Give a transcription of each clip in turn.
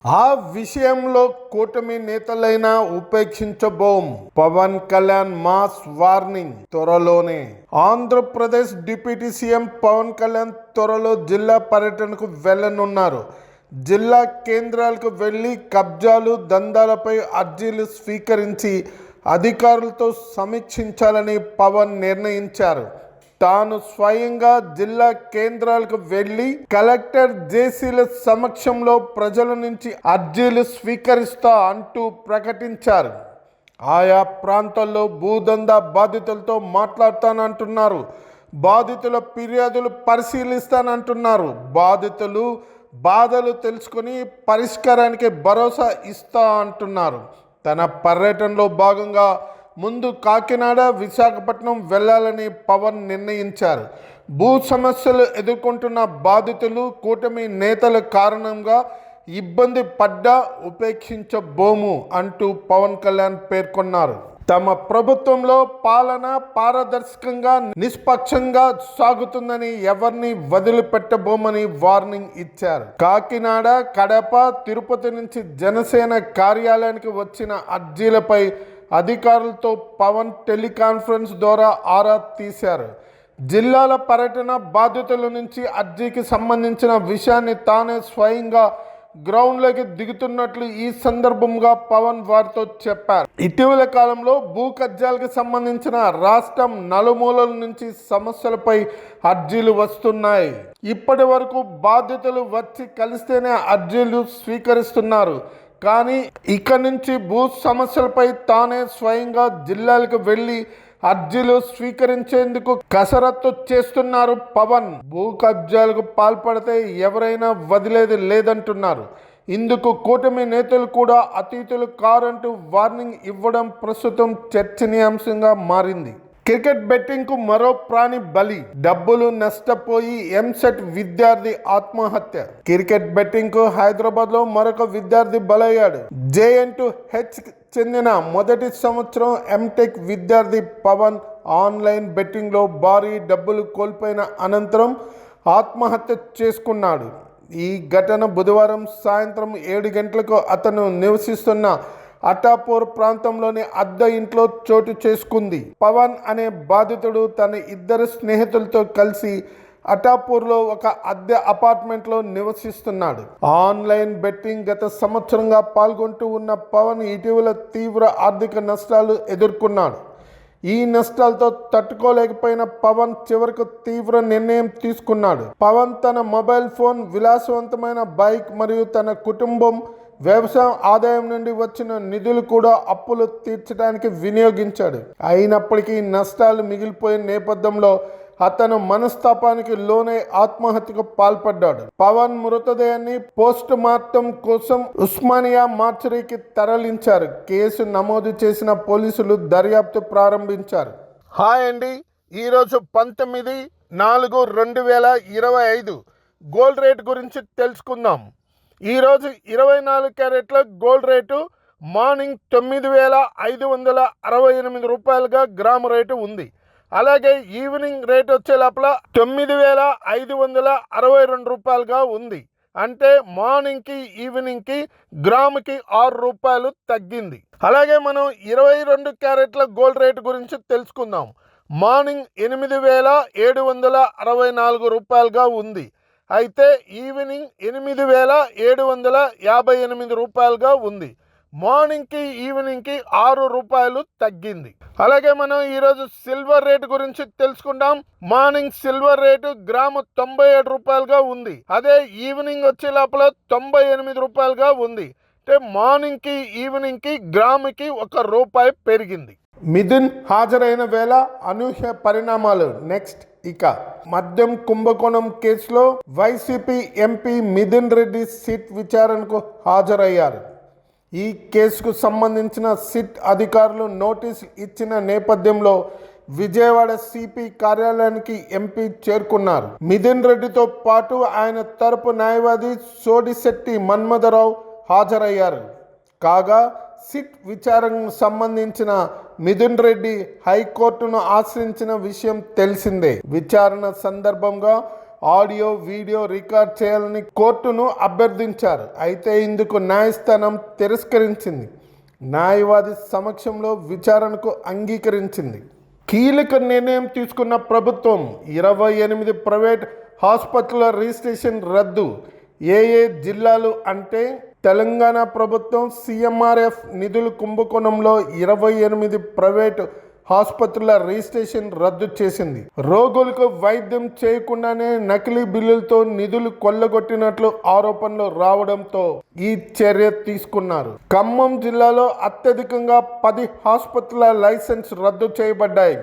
ఆ విషయంలో కూటమి నేతలైనా ఉపేక్షించబోం. Pawan Kalyan mass warning. త్వరలోనే ఆంధ్రప్రదేశ్ డిప్యూటీ సీఎం పవన్ కళ్యాణ్ త్వరలో జిల్లా పర్యటనకు వెళ్లనున్నారు. జిల్లా కేంద్రాలకు వెళ్లి కబ్జాలు దందాలపై అర్జీలు స్వీకరించి అధికారులతో సమీక్షించాలని పవన్ నిర్ణయించారు. తాను స్వయంగా జిల్లా కేంద్రాలకు వెళ్లి కలెక్టర్ జేసీల సమక్షంలో ప్రజల నుంచి అర్జీలు స్వీకరిస్తా అంటూ ప్రకటించారు. ఆయా ప్రాంతాల్లో భూదందా బాధితులతో మాట్లాడతానంటున్నారు. బాధితుల ఫిర్యాదులు పరిశీలిస్తానంటున్నారు. బాధితులు బాధలు తెలుసుకుని పరిష్కారానికి భరోసా ఇస్తా అంటున్నారు. తన పర్యటనలో భాగంగా ముందు కాకినాడ, విశాఖపట్నం వెళ్లాలని పవన్ నిర్ణయించారు. భూ సమస్యలు ఎదుర్కొంటున్న బాధితులు కూటమి నేతల కారణంగా ఇబ్బంది పడ్డా ఉపేక్షించబోము అంటూ పవన్ కళ్యాణ్ పేర్కొన్నారు. తమ ప్రభుత్వంలో పాలన పారదర్శకంగా నిష్పక్షంగా సాగుతుందని ఎవరిని వదిలిపెట్టబోమని వార్నింగ్ ఇచ్చారు. కాకినాడ, కడప, తిరుపతి నుంచి జనసేన కార్యాలయానికి వచ్చిన అర్జీలపై అధికారులతో పవన్ టెలికాన్ఫరెన్స్ ద్వారా ఆరా తీశారు. జిల్లాల పర్యటన బాధితుల నుంచి అర్జీకి సంబంధించిన విషయాన్ని తానే స్వయంగా గ్రౌండ్లోకి దిగుతున్నట్లు ఈ సందర్భంగా పవన్ వారితో చెప్పారు. ఇటీవల కాలంలో భూ కబ్జాలకు సంబంధించిన రాష్ట్రం నలుమూలల నుంచి సమస్యలపై అర్జీలు వస్తున్నాయి. ఇప్పటి వరకు బాధితులు వచ్చి కలిస్తేనే అర్జీలు స్వీకరిస్తున్నారు. కానీ ఇక నుంచి భూ సమస్యలపై తానే స్వయంగా జిల్లాలకు వెళ్లి అర్జీలు స్వీకరించేందుకు కసరత్తు చేస్తున్నారు పవన్. భూ కబ్జాలకు పాల్పడితే ఎవరైనా వదిలేది లేదంటున్నారు. ఇందుకు కూటమి నేతలు కూడా అతీతులు కారంటూ వార్నింగ్ ఇవ్వడం ప్రస్తుతం చర్చనీయాంశంగా మారింది. క్రికెట్ బెట్టింగ్కు మరో ప్రాణి బలి. డబ్బులు నష్టపోయి ఎంసెట్ విద్యార్థి ఆత్మహత్య. క్రికెట్ బెట్టింగ్కు హైదరాబాద్లో మరొక విద్యార్థి బలయ్యాడు. JN2H చెందిన మొదటి సంవత్సరం ఎంటెక్ విద్యార్థి పవన్ ఆన్లైన్ బెట్టింగ్లో భారీ డబ్బులు కోల్పోయిన అనంతరం ఆత్మహత్య చేసుకున్నాడు. ఈ ఘటన బుధవారం సాయంత్రం 7 గంటలకు అతను నివసిస్తున్న అటాపూర్ ప్రాంతంలోని అద్దె ఇంట్లో చోటు చేసుకుంది. పవన్ అనే బాధితుడు తన 2 స్నేహితులతో కలిసి అటాపూర్లో ఒక అద్దె అపార్ట్మెంట్లో నివసిస్తున్నాడు. ఆన్లైన్ బెట్టింగ్ గత సంవత్సరంగా పాల్గొంటూ ఉన్న పవన్ ఇటీవల తీవ్ర ఆర్థిక నష్టాలు ఎదుర్కొన్నాడు. ఈ నష్టాలతో తట్టుకోలేకపోయిన పవన్ చివరకు తీవ్ర నిర్ణయం తీసుకున్నాడు. పవన్ తన మొబైల్ ఫోన్, విలాసవంతమైన బైక్ మరియు తన కుటుంబం వ్యవసాయం ఆదాయం నుండి వచ్చిన నిధులు కూడా అప్పులు తీర్చడానికి వినియోగించాడు. అయినప్పటికీ నష్టాలు మిగిలిపోయిన నేపథ్యంలో అతను మనస్తాపానికి లోనై ఆత్మహత్యకు పాల్పడ్డాడు. పవన్ మృతదేహాన్ని పోస్ట్ మార్టం కోసం ఉస్మానియా మార్చరీకి తరలించారు. కేసు నమోదు చేసిన పోలీసులు దర్యాప్తు ప్రారంభించారు. హాయ్ అండి, ఈరోజు 19/4/2025 గోల్డ్ రేట్ గురించి తెలుసుకుందాం. ఈరోజు 24 క్యారెట్ల గోల్డ్ రేటు మార్నింగ్ 9,568 రూపాయలుగా గ్రాము రేటు ఉంది. అలాగే ఈవినింగ్ రేట్ వచ్చే లోపల 9,562 రూపాయలుగా ఉంది. అంటే మార్నింగ్కి ఈవినింగ్కి గ్రాముకి 6 రూపాయలు తగ్గింది. అలాగే మనం 22 క్యారెట్ల గోల్డ్ రేటు గురించి తెలుసుకుందాం. మార్నింగ్ 8,764 రూపాయలుగా ఉంది. అయితే ఈవినింగ్ 8,758 రూపాయలుగా ఉంది. మార్నింగ్కి ఈవినింగ్కి 6 రూపాయలు తగ్గింది. అలాగే మనం ఈరోజు సిల్వర్ రేటు గురించి తెలుసుకుందాం. మార్నింగ్ సిల్వర్ రేటు గ్రాము 97 రూపాయలుగా ఉంది. అదే ఈవినింగ్ వచ్చే లోపల 98 రూపాయలుగా ఉంది. అంటే మార్నింగ్కి ఈవినింగ్కి గ్రాముకి 1 రూపాయి పెరిగింది. మిథున్ హాజరైన వేళ అనూహ్య పరిణామాలు. నెక్స్ట్ ఇక మద్యం కుంభకోణం కేసులో YCP MP Mithun Reddy SIT విచారణకు హాజరయ్యారు. ఈ కేసుకు సంబంధించిన సిట్ అధికారులు నోటీసు ఇచ్చిన నేపథ్యంలో విజయవాడ సిపి కార్యాలయానికి ఎంపీ చేరుకున్నారు. మిథున్ రెడ్డితో పాటు ఆయన తరపు న్యాయవాది సోడిశెట్టి మన్మథరావు హాజరయ్యారు. కాగా సిట్ విచారణకు సంబంధించిన మిథున్ రెడ్డి హైకోర్టును ఆశ్రయించిన విషయం తెలిసిందే. విచారణ సందర్భంగా ఆడియో వీడియో రికార్డ్ చేయాలని కోర్టును అభ్యర్థించారు. అయితే ఇందుకు న్యాయస్థానం తిరస్కరించింది. న్యాయవాది సమక్షంలో విచారణకు అంగీకరించింది. కీలక నిర్ణయం తీసుకున్న ప్రభుత్వం 28 ప్రైవేట్ హాస్పిటళ్ల రిజిస్ట్రేషన్ రద్దు. ఏ జిల్లాలు అంటే తెలంగాణ ప్రభుత్వం CMRF నిధుల కుంభకోణంలో 28 ప్రైవేటు ఆసుపత్రుల రిజిస్ట్రేషన్ రద్దు చేసింది. రోగులకు వైద్యం చేయకుండానే నకిలీ బిల్లులతో నిధులు కొల్లగొట్టినట్లు ఆరోపణలు రావడంతో ఈ చర్య తీసుకున్నారు. ఖమ్మం జిల్లాలో అత్యధికంగా 10 ఆసుపత్రుల లైసెన్స్ రద్దు చేయబడ్డాయి.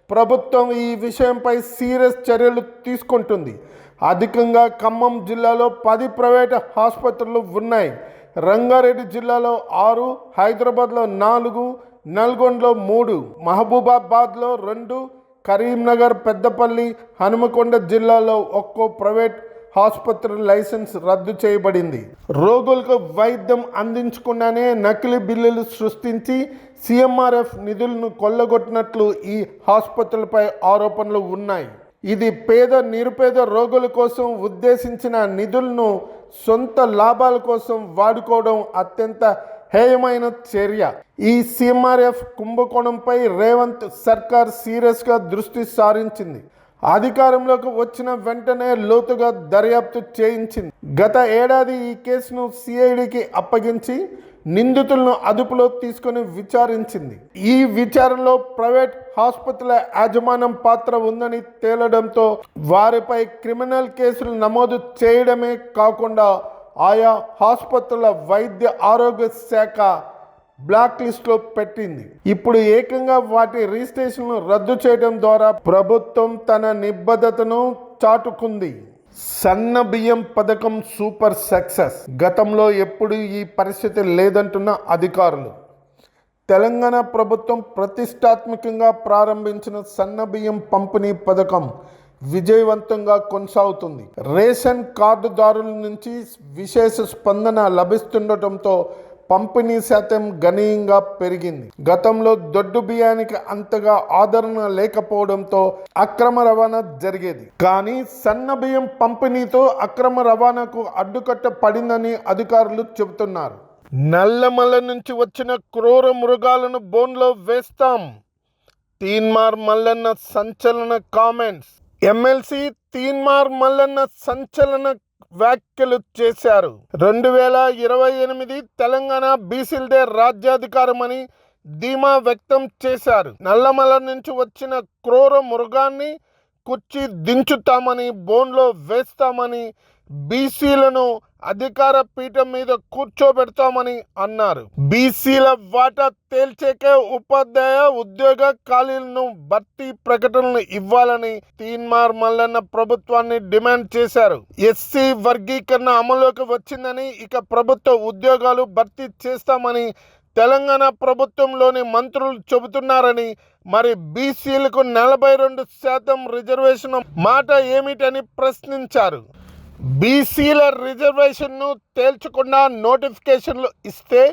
ప్రభుత్వం ఈ విషయంపై సీరియస్ చర్యలు తీసుకుంటుంది. అధికంగా ఖమ్మం జిల్లాలో 10 ప్రైవేట్ ఆసుపత్రులు ఉన్నాయి. రంగారెడ్డి జిల్లాలో 6, హైదరాబాద్లో 4, నల్గొండలో 3, మహబూబాబాద్లో 2, కరీంనగర్, పెద్దపల్లి, హనుమకొండ జిల్లాలో ఒక్కో ప్రైవేట్ ఆసుపత్రి లైసెన్స్ రద్దు చేయబడింది. రోగులకు వైద్యం అందించకుండానే నకిలీ బిల్లులు సృష్టించి CMRF నిధులను కొల్లగొట్టినట్లు ఈ ఆసుపత్రులపై ఆరోపణలు ఉన్నాయి. ఇది పేద నిరుపేద రోగుల కోసం ఉద్దేశించిన నిధులను సొంత లాభాల కోసం వాడుకోవడం అత్యంత హేయమైన చర్య. ఈ CMRF కుంభకోణంపై రేవంత్ సర్కార్ సీరియస్గా దృష్టి సారించింది. అధికారంలోకి వచ్చిన వెంటనే లోతుగా దర్యాప్తు చేయించింది. గత ఏడాది ఈ కేసును CIDకి అప్పగించి నిందితులను అదుపులో తీసుకుని విచారించింది. ఈ విచారణలో ప్రైవేట్ ఆసుపత్రుల యాజమాన్యం పాత్ర ఉందని తేలడంతో వారిపై క్రిమినల్ కేసులు నమోదు చేయడమే కాకుండా ఆయా ఆసుపత్రుల వైద్య ఆరోగ్య శాఖ బ్లాక్ లిస్ట్లో పెట్టింది. ఇప్పుడు ఏకంగా వాటి రిజిస్ట్రేషన్ను రద్దు చేయడం ద్వారా ప్రభుత్వం తన నిబద్ధతను చాటుకుంది. సన్న బియ్యం పథకం సూపర్ సక్సెస్. గతంలో ఎప్పుడు ఈ పరిస్థితి లేదంటున్న అధికారులు. తెలంగాణ ప్రభుత్వం ప్రతిష్టాత్మకంగా ప్రారంభించిన సన్న బియ్యం పంపిణీ పథకం విజయవంతంగా కొనసాగుతుంది. రేషన్ కార్డుదారుల నుంచి విశేష స్పందన లభిస్తుండటంతో పంపిణీ శాతం గణనీయంగా పెరిగింది. గతంలో దొడ్డు బియ్యానికి అంతగా ఆదరణ లేకపోవడంతో అక్రమ రవాణా జరిగేది. కానీ సన్న బియ్యం పంపిణీతో అక్రమ రవాణాకు అడ్డుకట్ట పడిందని అధికారులు చెబుతున్నారు. నల్లమల నుంచి వచ్చిన క్రూర మృగాలను బోన్లో వేస్తాం. తీన్మార్ మల్లన్న సంచలన కామెంట్స్. ఎమ్మెల్సీ తీన్మార్ మల్లన్న సంచలన వ్యాఖ్యలు చేశారు. 2028 తెలంగాణ బీసీలదే రాజ్యాధికారమని ధీమా వ్యక్తం చేశారు. నల్లమల నుంచి వచ్చిన క్రూర మృగాన్ని కుర్చీ దించుతామని, బోన్లో వేస్తామని, బీసీలను అధికార పీఠం మీద కూర్చోబెడతామని అన్నారు. బీసీల వాటా తేల్చేకే ఉపాధ్యాయ ఉద్యోగ ఖాళీలను భర్తీ ప్రకటనలు ఇవ్వాలని తీన్మార్ మల్లన్న ప్రభుత్వాన్ని డిమాండ్ చేశారు. ఎస్సీ వర్గీకరణ అమలులోకి వచ్చిందని, ఇక ప్రభుత్వ ఉద్యోగాలు భర్తీ చేస్తామని తెలంగాణ ప్రభుత్వంలోని మంత్రులు చెబుతున్నారని, మరి బీసీలకు 42% రిజర్వేషన్ మాట ఏమిటని ప్రశ్నించారు. బీసీల రిజర్వేషన్ను తేల్చకుండా నోటిఫికేషన్లు ఇస్తే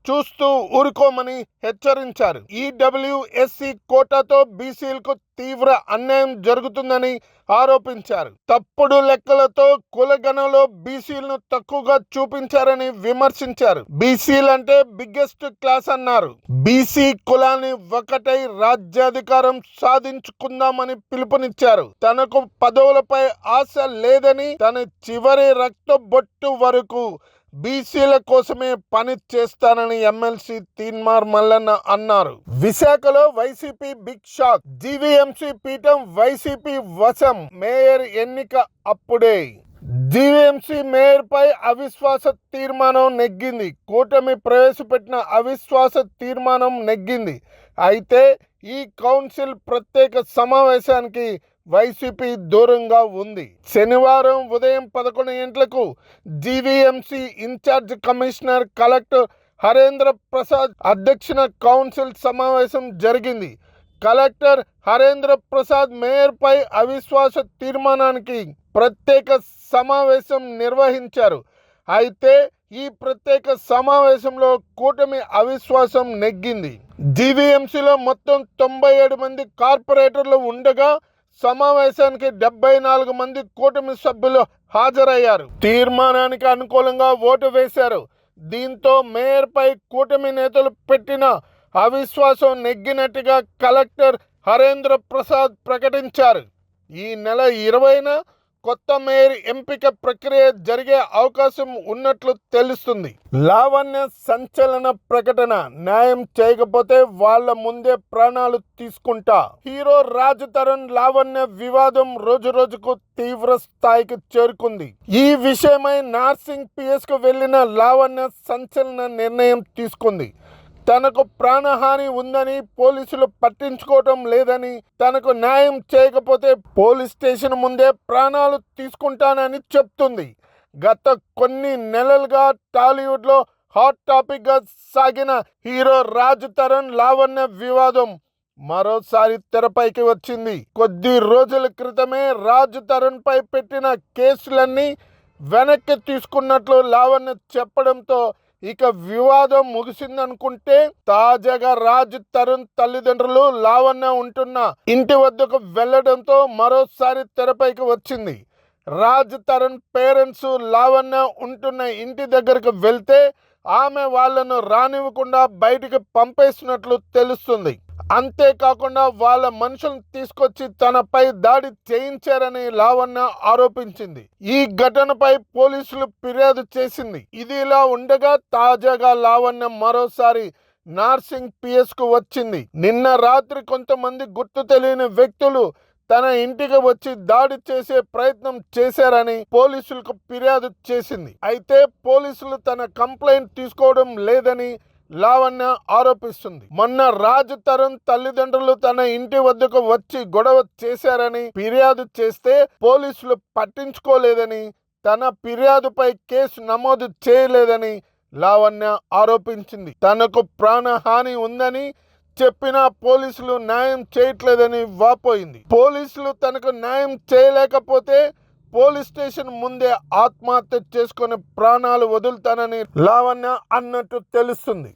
చూస్తూ ఊరుకోమని హెచ్చరించారు. EWSC కోటాతో బీసీలకు తీవ్ర అన్యాయం జరుగుతుందని ఆరోపించారు. తప్పుడు లెక్కలతో కులగణలో బీసీలను తక్కువగా చూపించారని విమర్శించారు. బీసీలంటే బిగ్గెస్ట్ క్లాస్ అన్నారు. బీసీ కులాన్ని ఒకటై రాజ్యాధికారం సాధించుకుందామని పిలుపునిచ్చారు. తనకు పదవులపై ఆశ లేదని, తన చివరి రక్త బొట్టు వరకు బీసీల కోసమే పని చేస్తానని ఎమ్మెల్సీ తీన్మార్ మల్లన్న అన్నారు. విశాఖలో వైసీపీ బిగ్ షాక్. జీవీఎంసీ పీఠం వైసీపీ వశం. మేయర్ ఎన్నిక అప్పుడే. జీవీఎంసీ మేయర్ పై అవిశ్వాస తీర్మానం నెగ్గింది. కూటమి ప్రవేశపెట్టిన అవిశ్వాస తీర్మానం నెగ్గింది. అయితే ఈ కౌన్సిల్ ప్రత్యేక సమావేశానికి వైసీపీ దూరంగా ఉంది. శనివారం ఉదయం 11 గంటలకు GVMC in charge commissioner collector Harendra Prasad అధ్యక్షన కౌన్సిల్ సమావేశం జరిగింది. కలెక్టర్ హరేంద్ర ప్రసాద్ మేయర్పై అవిశ్వాస తీర్మానానికి ప్రత్యేక సమావేశం నిర్వహించారు. అయితే ఈ ప్రత్యేక సమావేశంలో కూటమి అవిశ్వాసం నెగ్గింది. జీవీఎంసీలో మొత్తం 97 మంది కార్పొరేటర్లు ఉండగా సమావేశానికి 74 మంది కూటమి సభ్యులు హాజరయ్యారు. తీర్మానానికి అనుకూలంగా ఓటు వేశారు. దీంతో మేయర్పై కూటమి నేతలు పెట్టిన అవిశ్వాసం నెగ్గినట్టుగా కలెక్టర్ హరేంద్ర ప్రసాద్ ప్రకటించారు. ఈ నెల 20న కొత్త మేయర్ ఎంపిక ప్రక్రియ జరిగే అవకాశం ఉన్నట్లు తెలుస్తుంది. లావణ్య సంచలన ప్రకటన, న్యాయం చేయకపోతే వాళ్ళ ముందే ప్రాణాలు తీసుకుంటా. హీరో రాజ్ తరుణ్ లావణ్య వివాదం రోజు రోజుకు తీవ్ర స్థాయికి చేరుకుంది. ఈ విషయమై నార్సింగ్ పిఎస్ కు వెళ్లిన లావణ్య సంచలన నిర్ణయం తీసుకుంది. తనకు ప్రాణహాని ఉందని, పోలీసులు పట్టించుకోవటం లేదని, తనకు న్యాయం చేయకపోతే పోలీస్ స్టేషన్ ముందే ప్రాణాలు తీసుకుంటానని చెప్తుంది. గత కొన్ని నెలలుగా టాలీవుడ్లో హాట్ టాపిక్గా సాగిన హీరో రాజ్ తరుణ్ లావణ్య వివాదం మరోసారి తెరపైకి వచ్చింది. కొద్ది రోజుల క్రితమే రాజ్ తరుణ్ పై పెట్టిన కేసులన్నీ వెనక్కి తీసుకున్నట్లు లావణ్య చెప్పడంతో ఇక వివాదం ముగిసిందనుకుంటే తాజాగా రాజ్ తరుణ్ తల్లిదండ్రులు లావణ్య ఉంటున్న ఇంటి వద్దకు వెళ్లడంతో మరోసారి తెరపైకి వచ్చింది. రాజ్ తరుణ్ పేరెంట్స్ లావణ్య ఉంటున్న ఇంటి దగ్గరకు వెళ్తే ఆమె వాళ్లను రానివ్వకుండా బయటికి పంపేసినట్లు తెలుస్తుంది. అంతేకాకుండా వాళ్ళ మనుషులను తీసుకొచ్చి తనపై దాడి చేయించారని లావణ్య ఆరోపించింది. ఈ ఘటనపై పోలీసులు ఫిర్యాదు చేసింది. ఇది ఇలా ఉండగా తాజాగా లావణ్య మరోసారి నార్సింగ్ పిఎస్ కు వచ్చింది. నిన్న రాత్రి కొంతమంది గుర్తు తెలియని వ్యక్తులు తన ఇంటికి వచ్చి దాడి చేసే ప్రయత్నం చేశారని పోలీసులకు ఫిర్యాదు చేసింది. అయితే పోలీసులు తన కంప్లైంట్ తీసుకోవడం లేదని లావణ్య ఆరోపిస్తుంది. మొన్న రాజ్ తరుణ్ తల్లిదండ్రులు తన ఇంటి వద్దకు వచ్చి గొడవ చేశారని ఫిర్యాదు చేస్తే పోలీసులు పట్టించుకోలేదని, తన ఫిర్యాదుపై కేసు నమోదు చేయలేదని లావణ్య ఆరోపించింది. తనకు ప్రాణహాని ఉందని చెప్పినా పోలీసులు న్యాయం చేయట్లేదని వాపోయింది. పోలీసులు తనకు న్యాయం చేయలేకపోతే పోలీస్ స్టేషన్ ముందే ఆత్మహత్య చేసుకుని ప్రాణాలు వదులుతానని లావణ్య అన్నట్టు తెలుస్తుంది.